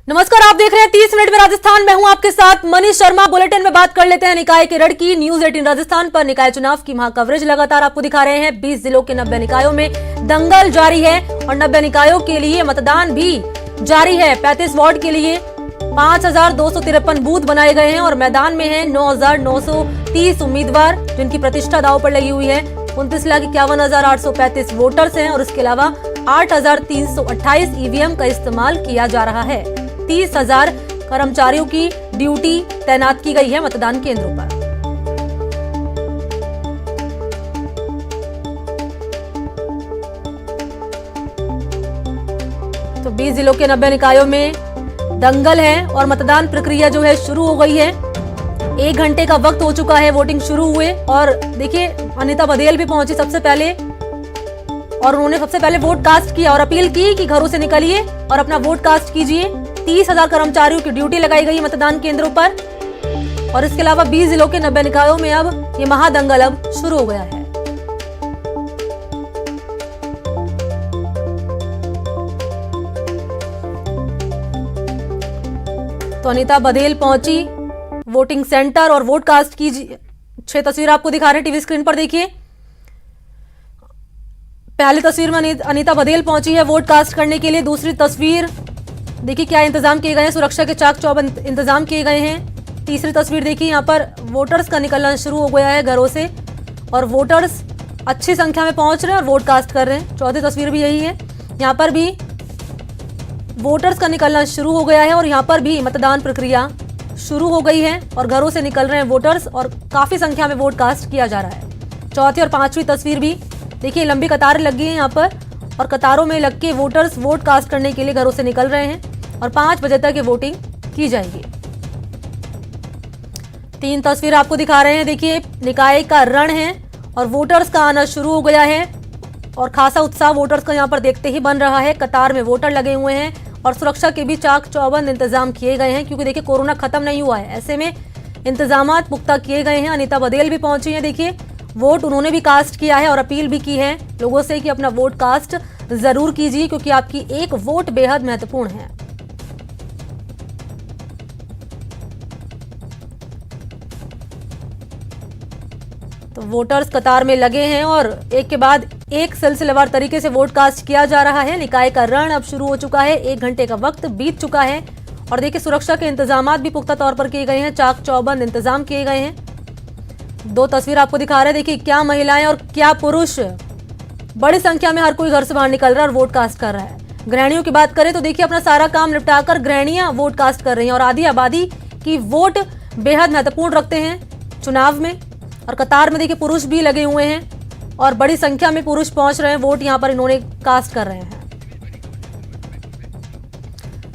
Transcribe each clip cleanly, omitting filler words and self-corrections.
नमस्कार, आप देख रहे हैं 30 मिनट में राजस्थान। मैं हूं आपके साथ मनीष शर्मा। बुलेटिन में बात कर लेते हैं निकाय के रण की। न्यूज 18 राजस्थान पर निकाय चुनाव की महा कवरेज लगातार आपको दिखा रहे हैं। 20 जिलों के 90 निकायों में दंगल जारी है और 90 निकायों के लिए मतदान भी जारी है। 35 वार्ड के लिए 5253 बूथ बनाए गए हैं और मैदान में है 9930 उम्मीदवार, जिनकी प्रतिष्ठा दांव पर लगी हुई है। 29,51,835 वोटर्स हैं और इसके अलावा 8,328 ईवीएम का इस्तेमाल किया जा रहा है। 30,000 कर्मचारियों की ड्यूटी तैनात की गई है मतदान केंद्रों पर। तो 20 जिलों के 90 निकायों में दंगल है और मतदान प्रक्रिया जो है शुरू हो गई है। 1 घंटे का वक्त हो चुका है वोटिंग शुरू हुए। और देखिए, अनीता बधेल भी पहुंची सबसे पहले और उन्होंने सबसे पहले वोट कास्ट किया और अपील की कि घरों से निकलिए और अपना वोट कास्ट कीजिए। 30,000 कर्मचारियों की ड्यूटी लगाई गई मतदान केंद्रों पर और इसके अलावा 20 जिलों के 90 निकायों में अब ये महादंगल अब शुरू हो गया है। तो अनीता बधेल पहुंची वोटिंग सेंटर और वोट कास्ट कीजिए। 6 तस्वीर आपको दिखा रहे हैं टीवी स्क्रीन पर, देखिए। पहली तस्वीर में अनीता बधेल पहुंची है वोट कास्ट करने के लिए। दूसरी तस्वीर देखिए क्या इंतजाम किए गए हैं, सुरक्षा के चाक चौबंद इंतजाम किए गए हैं। तीसरी तस्वीर देखिए, यहाँ पर वोटर्स का निकलना शुरू हो गया है घरों से और वोटर्स अच्छी संख्या में पहुंच रहे हैं और वोट कास्ट कर रहे हैं। चौथी तस्वीर भी यही है, यहाँ पर भी वोटर्स का निकलना शुरू हो गया है और यहाँ पर भी मतदान प्रक्रिया शुरू हो गई है और घरों से निकल रहे हैं वोटर्स और काफी संख्या में वोट कास्ट किया जा रहा है। चौथी और पांचवी तस्वीर भी देखिए, लंबी कतार लगी है यहाँ पर और कतारों में लग के वोटर्स वोट कास्ट करने के लिए घरों से निकल रहे हैं और 5 बजे तक ये वोटिंग की जाएगी। 3 तस्वीर आपको दिखा रहे हैं, देखिए निकाय का रण है और वोटर्स का आना शुरू हो गया है और खासा उत्साह वोटर्स का यहाँ पर देखते ही बन रहा है। कतार में वोटर लगे हुए हैं और सुरक्षा के भी चाक चौबंद इंतजाम किए गए हैं, क्योंकि देखिए कोरोना खत्म नहीं हुआ है। ऐसे में इंतजामात पुख्ता किए गए हैं। अनीता बधेल भी पहुंची है, देखिए वोट उन्होंने भी कास्ट किया है और अपील भी की है लोगों से कि अपना वोट कास्ट जरूर कीजिए, क्योंकि आपकी एक वोट बेहद महत्वपूर्ण है। तो वोटर्स कतार में लगे हैं और एक के बाद एक सिलसिलेवार तरीके से वोट कास्ट किया जा रहा है। निकाय का रण अब शुरू हो चुका है। 1 घंटे का वक्त बीत चुका है और देखिए सुरक्षा के इंतजामात भी पुख्ता तौर पर किए गए हैं, चाक चौबंद इंतजाम किए गए हैं। 2 तस्वीर आपको दिखा रहे हैं, देखिए क्या महिलाएं और क्या पुरुष, बड़ी संख्या में हर कोई घर से बाहर निकल रहा है और वोट कास्ट कर रहा है। गृहिणियों की बात करें तो देखिए अपना सारा काम निपटाकर गृहिणियां वोट कास्ट कर रही हैं और आधी आबादी की वोट बेहद महत्वपूर्ण रखते हैं चुनाव में। और कतार में देखिए पुरुष भी लगे हुए हैं और बड़ी संख्या में पुरुष पहुंच रहे हैं, वोट यहां पर इन्होंने कास्ट कर रहे हैं।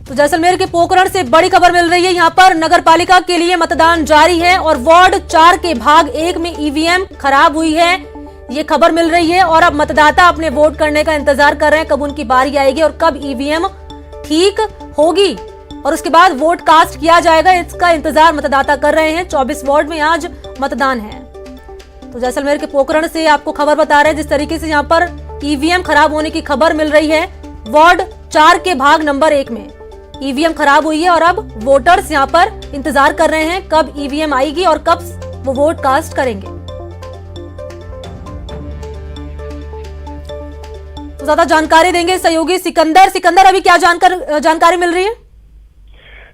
तो जैसलमेर के पोखरण से बड़ी खबर मिल रही है, यहां पर नगर पालिका के लिए मतदान जारी है और वार्ड 4 के भाग 1 में ईवीएम खराब हुई है, ये खबर मिल रही है। और अब मतदाता अपने वोट करने का इंतजार कर रहे हैं, कब उनकी बारी आएगी और कब ईवीएम ठीक होगी और उसके बाद वोट कास्ट किया जाएगा, इसका इंतजार मतदाता कर रहे हैं। 24 वार्ड में आज मतदान है। तो जैसलमेर के पोखरण से आपको खबर बता रहे हैं, जिस तरीके से यहाँ पर ईवीएम खराब होने की खबर मिल रही है। वार्ड 4 के भाग नंबर 1 में ईवीएम खराब हुई है और अब वोटर्स यहाँ पर इंतजार कर रहे हैं कब ईवीएम आएगी और कब वो वोट कास्ट करेंगे। तो ज्यादा जानकारी देंगे सहयोगी सिकंदर। सिकंदर, अभी क्या जानकारी मिल रही है?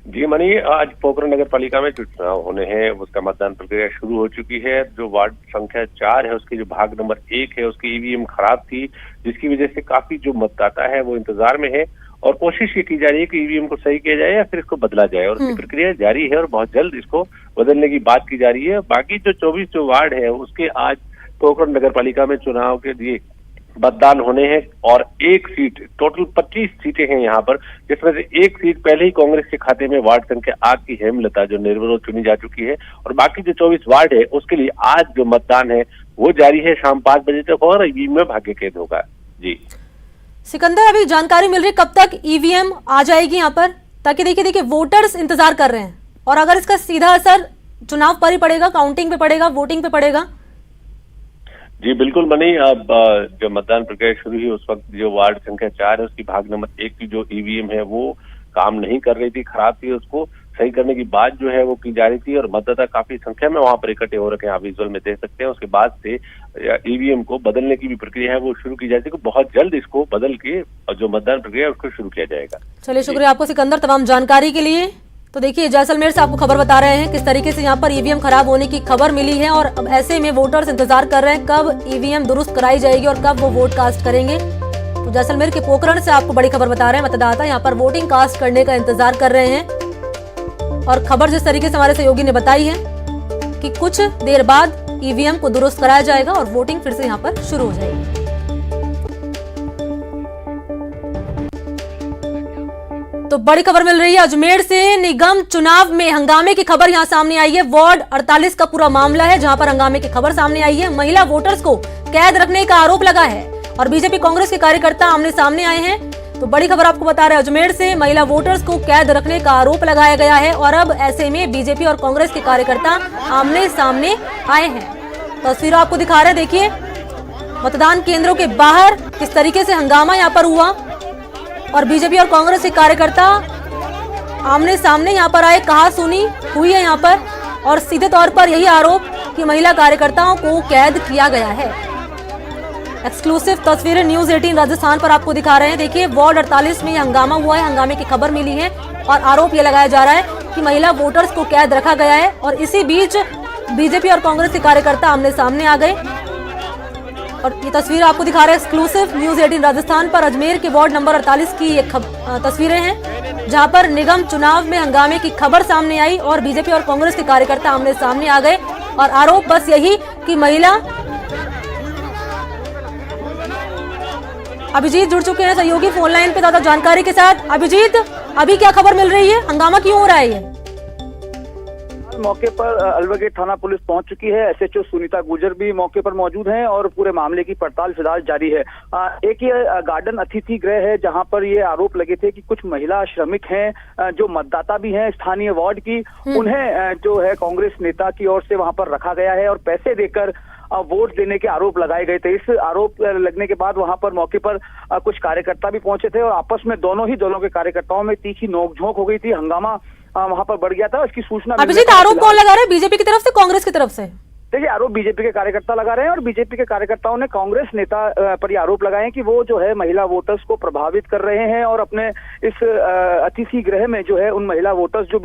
जी मनी, आज पोखरण नगर पालिका में जो चुनाव होने हैं उसका मतदान प्रक्रिया शुरू हो चुकी है। जो वार्ड संख्या 4 है उसकी जो भाग नंबर 1 है उसकी ईवीएम खराब थी, जिसकी वजह से काफी जो मतदाता है वो इंतजार में है और कोशिश ये की जा रही है कि ईवीएम को सही किया जाए या फिर इसको बदला जाए और उसकी प्रक्रिया जारी है और बहुत जल्द इसको बदलने की बात की जा रही है। बाकी जो 24 जो वार्ड है उसके आज पोखरण नगर पालिका में चुनाव के लिए मतदान होने हैं और एक सीट, टोटल 25 सीटें हैं यहाँ पर, जिसमें से एक सीट पहले ही कांग्रेस के खाते में वार्ड संख्या 8 की हेमलता जो निर्विरोध चुनी जा चुकी है और बाकी जो 24 वार्ड है उसके लिए आज जो मतदान है वो जारी है, शाम 5 बजे तक और ईवीएम में भाग्य कैद होगा। जी सिकंदर, अभी जानकारी मिल रही कब तक ईवीएम आ जाएगी यहाँ पर? ताकि देखिए वोटर्स इंतजार कर रहे हैं और अगर इसका सीधा असर चुनाव पर ही पड़ेगा, काउंटिंग पे पड़ेगा, वोटिंग पे पड़ेगा। जी बिल्कुल मनी, अब जो मतदान प्रक्रिया शुरू हुई उस वक्त जो वार्ड संख्या 4 है उसकी भाग नंबर 1 की जो ईवीएम है वो काम नहीं कर रही थी, खराब थी, उसको सही करने की बात जो है वो की जा रही थी और मतदाता काफी संख्या में वहां पर इकट्ठे हो रखे हैं, आप विजुअल में देख सकते हैं। उसके बाद से ईवीएम को बदलने की भी प्रक्रिया है वो शुरू की जाती है, बहुत जल्द इसको बदल के और जो मतदान प्रक्रिया है उसको शुरू किया जाएगा। चलिए, शुक्रिया आपको सिकंदर तमाम जानकारी के लिए। तो देखिए, जैसलमेर से आपको खबर बता रहे हैं किस तरीके से यहाँ पर ईवीएम खराब होने की खबर मिली है और अब ऐसे में वोटर्स इंतजार कर रहे हैं कब ईवीएम दुरुस्त कराई जाएगी और कब वो वोट कास्ट करेंगे। तो जैसलमेर के पोखरण से आपको बड़ी खबर बता रहे हैं, मतदाता यहाँ पर वोटिंग कास्ट करने का इंतजार कर रहे हैं और खबर जिस तरीके से हमारे सहयोगी ने बताई है कि कुछ देर बाद ईवीएम को दुरुस्त कराया जाएगा और वोटिंग फिर से यहाँ पर शुरू हो जाएगी। तो बड़ी खबर मिल रही है अजमेर से, निगम चुनाव में हंगामे की खबर यहां सामने आई है। वार्ड 48 का पूरा मामला है जहां पर हंगामे की खबर सामने आई है। महिला वोटर्स को कैद रखने का आरोप लगा है और बीजेपी कांग्रेस के कार्यकर्ता आमने सामने आए हैं। तो बड़ी खबर आपको बता रहे हैं अजमेर से, महिला वोटर्स को कैद रखने का आरोप लगाया गया है और अब ऐसे में बीजेपी और कांग्रेस के कार्यकर्ता आमने सामने आए हैं। तस्वीर आपको दिखा रहे हैं, देखिए मतदान केंद्रों के बाहर किस तरीके से हंगामा यहाँ पर हुआ और बीजेपी और कांग्रेस के कार्यकर्ता आमने सामने यहाँ पर आए, कहा सुनी हुई है यहाँ पर और सीधे तौर पर यही आरोप कि महिला कार्यकर्ताओं को कैद किया गया है। एक्सक्लूसिव तस्वीरें न्यूज 18 राजस्थान पर आपको दिखा रहे हैं। देखिए, वार्ड 48 में हंगामा हुआ है, हंगामे की खबर मिली है और आरोप यह लगाया जा रहा है कि महिला वोटर्स को कैद रखा गया है और इसी बीच बीजेपी और कांग्रेस के कार्यकर्ता आमने सामने आ गए और ये तस्वीर आपको दिखा रहे हैं एक्सक्लूसिव न्यूज 18 राजस्थान पर। अजमेर के वार्ड नंबर 48 की ये तस्वीरें हैं जहां पर निगम चुनाव में हंगामे की खबर सामने आई और बीजेपी और कांग्रेस के कार्यकर्ता आमने सामने आ गए और आरोप बस यही कि महिला। अभिजीत जुड़ चुके हैं सहयोगी फोन लाइन पे ज्यादा जानकारी के साथ। अभिजीत, अभी क्या खबर मिल रही है, हंगामा क्यों हो रहा है? ये मौके पर अलवागेट थाना पुलिस पहुंच चुकी है। एसएचओ सुनीता गुर्जर भी मौके पर मौजूद हैं और पूरे मामले की पड़ताल फिलहाल जारी है। एक ये गार्डन अतिथि गृह है जहां पर ये आरोप लगे थे कि कुछ महिला श्रमिक हैं जो मतदाता भी हैं स्थानीय वार्ड की, उन्हें जो है कांग्रेस नेता की ओर से वहां पर रखा गया है और पैसे देकर वोट देने के आरोप लगाए गए थे। इस आरोप लगने के बाद वहां पर मौके पर कुछ कार्यकर्ता भी पहुंचे थे और आपस में दोनों ही दलों के कार्यकर्ताओं में तीखी नोकझोंक हो गई थी, हंगामा वहां पर बढ़ गया था। इसकी सूचना अभिजीत, आरोप कौन लगा रहा है, बीजेपी की तरफ से कांग्रेस की तरफ से? देखिए, आरोप बीजेपी के कार्यकर्ता लगा रहे हैं और बीजेपी के कार्यकर्ताओं ने कांग्रेस नेता पर ये आरोप लगाए हैं कि वो जो है महिला वोटर्स को प्रभावित कर रहे हैं और अपने इस अतिथि गृह में जो है उन महिला वोटर्स जो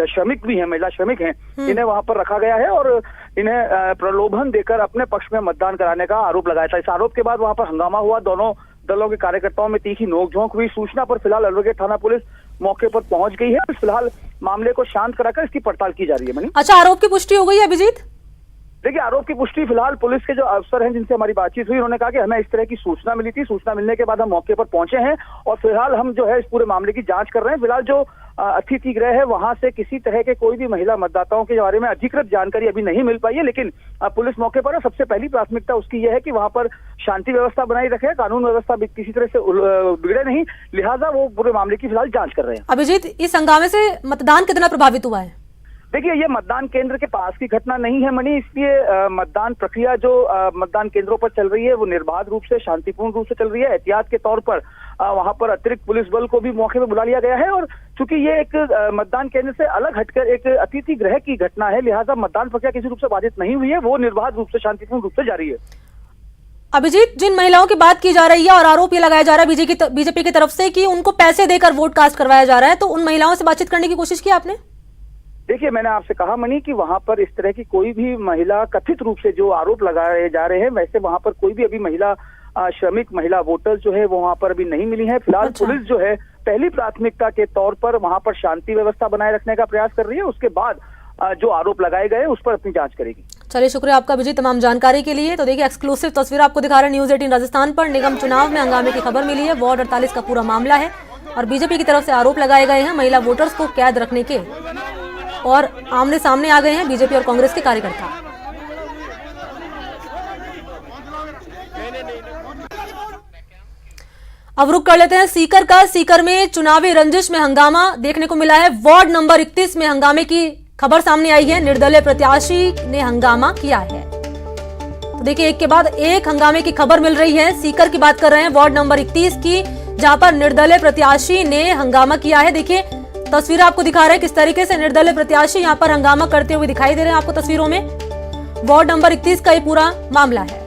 श्रमिक भी हैं, महिला श्रमिक हैं, इन्हें वहां पर रखा गया है और इन्हें प्रलोभन देकर अपने पक्ष में मतदान कराने का आरोप लगाया था। इस आरोप के बाद वहां पर हंगामा हुआ, दोनों दलों के कार्यकर्ताओं में तीखी नोकझोंक हुई। सूचना पर फिलहाल अलवागेट थाना पुलिस मौके पर पहुंच गई है और फिलहाल मामले को शांत कराकर इसकी पड़ताल की जा रही है। मनी, अच्छा, आरोप की पुष्टि हो गई है अभिजीत? देखिए, आरोप की पुष्टि फिलहाल पुलिस के जो अफसर हैं जिनसे हमारी बातचीत हुई, उन्होंने कहा कि हमें इस तरह की सूचना मिली थी, सूचना मिलने के बाद हम मौके पर पहुंचे हैं और फिलहाल हम जो है इस पूरे मामले की जांच कर रहे हैं। फिलहाल जो अतिथि गृह है वहां से किसी तरह के कोई भी महिला मतदाताओं के बारे में अधिकृत जानकारी अभी नहीं मिल पाई है, लेकिन पुलिस मौके पर है। सबसे पहली प्राथमिकता उसकी यह है कि वहां पर शांति व्यवस्था बनाई रखे, कानून व्यवस्था किसी तरह से बिगड़े नहीं, लिहाजा वो पूरे मामले की फिलहाल जांच कर रहे हैं। अभिजीत, इस हंगामे से मतदान कितना प्रभावित हुआ है? देखिए, ये मतदान केंद्र के पास की घटना नहीं है मनी, इसलिए मतदान प्रक्रिया जो मतदान केंद्रों पर चल रही है वो निर्बाध रूप से, शांतिपूर्ण रूप से चल रही है। एहतियात के तौर पर वहां पर अतिरिक्त पुलिस बल को भी मौके पर बुला लिया गया है और चूंकि ये एक मतदान केंद्र से अलग हटकर एक अतिथि गृह की घटना है, लिहाजा मतदान प्रक्रिया किसी रूप से बाधित नहीं हुई है, वो निर्बाध रूप से, शांतिपूर्ण रूप से जारी है। अभिजीत, जिन महिलाओं की बात की जा रही है और आरोप ये लगाया जा रहा है बीजेपी की तरफ से कि उनको पैसे देकर वोट कास्ट करवाया जा रहा है, तो उन महिलाओं से बातचीत करने की कोशिश की आपने? देखिए, मैंने आपसे कहा मनी कि वहां पर इस तरह की कोई भी महिला कथित रूप से जो आरोप लगाए जा रहे हैं, वैसे वहां पर कोई भी अभी महिला श्रमिक, महिला वोटर्स जो है वो वहां पर अभी नहीं मिली है। फिलहाल पुलिस जो है पहली प्राथमिकता के तौर पर वहां पर शांति व्यवस्था बनाए रखने का प्रयास कर रही है, उसके बाद जो आरोप लगाए गए उस पर अपनी जांच करेगी। चलिए, शुक्रिया आपका अभिजीत तमाम जानकारी के लिए। तो देखिए, एक्सक्लूसिव तस्वीर आपको दिखा रहे हैं न्यूज 18 राजस्थान पर। निगम चुनाव में हंगामे की खबर मिली है, वार्ड 48 का पूरा मामला है और बीजेपी की तरफ से आरोप लगाए गए हैं महिला वोटर्स को कैद रखने के और आमने सामने आ गए हैं बीजेपी और कांग्रेस के कार्यकर्ता। अब रुक कर लेते हैं सीकर का। सीकर में चुनावी रंजिश में हंगामा देखने को मिला है। वार्ड नंबर 31 में हंगामे की खबर सामने आई है, निर्दलीय प्रत्याशी ने हंगामा किया है। तो देखिए एक के बाद एक हंगामे की खबर मिल रही है। सीकर की बात कर रहे हैं, वार्ड नंबर 31 की, जहां पर निर्दलीय प्रत्याशी ने हंगामा किया है। देखिए तस्वीर आपको दिखा रहे हैं किस तरीके से निर्दलीय प्रत्याशी यहां पर हंगामा करते हुए दिखाई दे रहे हैं आपको तस्वीरों में। वार्ड नंबर 31 का ये पूरा मामला है।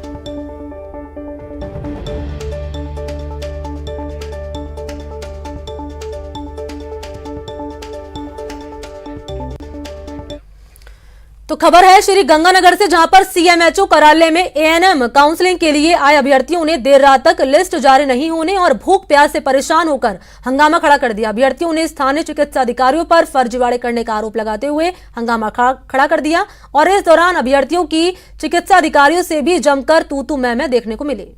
तो खबर है श्री गंगानगर से, जहां पर सीएमएचओ कार्यालय में एएनएम काउंसलिंग के लिए आए अभ्यर्थियों ने देर रात तक लिस्ट जारी नहीं होने और भूख प्यास से परेशान होकर हंगामा खड़ा कर दिया। अभ्यर्थियों ने स्थानीय चिकित्सा अधिकारियों पर फर्जीवाड़े करने का आरोप लगाते हुए हंगामा खड़ा कर दिया और इस दौरान अभ्यर्थियों की चिकित्सा अधिकारियों से भी जमकर तू मैं देखने को मिली।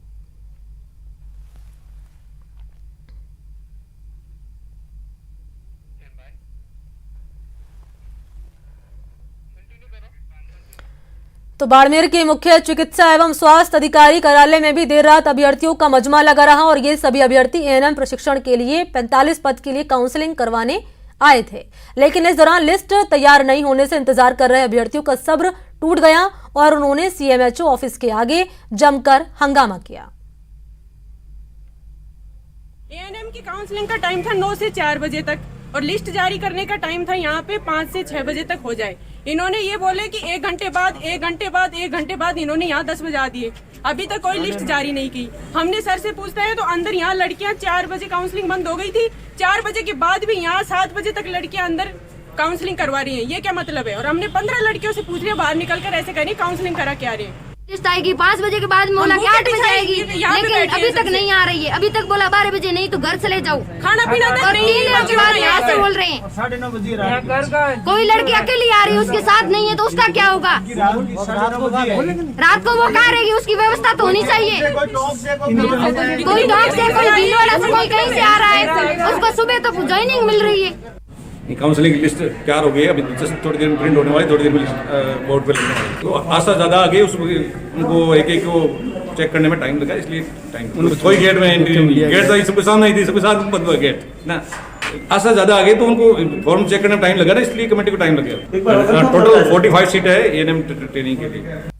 तो बाड़मेर के मुख्य चिकित्सा एवं स्वास्थ्य अधिकारी कार्यालय में भी देर रात अभ्यर्थियों का मजमा लगा रहा और ये सभी अभ्यर्थी एएनएम प्रशिक्षण के लिए 45 पद के लिए काउंसलिंग करवाने आए थे। लेकिन इस दौरान लिस्ट तैयार नहीं होने से इंतजार कर रहे अभ्यर्थियों का सब्र टूट गया और उन्होंने सीएमएचओ ऑफिस के आगे जमकर हंगामा किया। एएनएम की काउंसलिंग का टाइम था 9 से 4 बजे तक और लिस्ट जारी करने का टाइम था यहाँ पे 5 से 6 बजे तक हो जाए। इन्होंने ये बोले कि 1 घंटे बाद इन्होंने यहाँ 10 बजा दिए। अभी तक कोई लिस्ट जारी नहीं की। हमने सर से पूछते हैं तो अंदर यहाँ लड़कियाँ 4 बजे काउंसलिंग बंद हो गई थी, 4 बजे के बाद भी यहाँ 7 बजे तक लड़कियाँ अंदर काउंसलिंग करवा रही हैं। ये क्या मतलब है? और हमने 15 लड़कियों से पूछ लिया बाहर निकल कर ऐसे कहीं काउंसलिंग करा के आ रहे हैं। लिस्ट आएगी 5 बजे के बाद बोला कि 8 बजे आएगी, लेकिन अभी तक नहीं आ रही है। अभी तक बोला 12 बजे नहीं तो घर चले जाओ। खाना पीना और 3 दिन के बाद यहाँ से बोल रहे हैं 9:30 बजे कोई लड़की अकेली आ रही है, उसके साथ नहीं है तो उसका क्या होगा? रात को वो कहाँ रहेगी? उसकी व्यवस्था तो होनी चाहिए। कोई डॉग से, कोई भीलवाड़ा से, कोई कहीं से आ रहा है, उसको सुबह तो ज्वाइनिंग मिल रही है। काउंसलिंग की लिस्ट तैयार हो गई है, अभी जस्ट थोड़ी देर में प्रिंट होने वाली, थोड़ी देर में बोर्ड पे लगने वाली। तो आस्था ज़्यादा आ गई, उनको एक को चेक करने में टाइम लगा, इसलिए टाइम कोई गेट में एंट्री नहीं, गेट तो सबके सामने ही थी, सबके साथ बंद हुआ गेट ना। आस्था ज़्यादा आ गई तो उनको फॉर्म चेक करने में टाइम लगा ना, इसलिए कमेटी को टाइम लगेगा। टोटल 45 सीट है एएनएम ट्रेनिंग के लिए।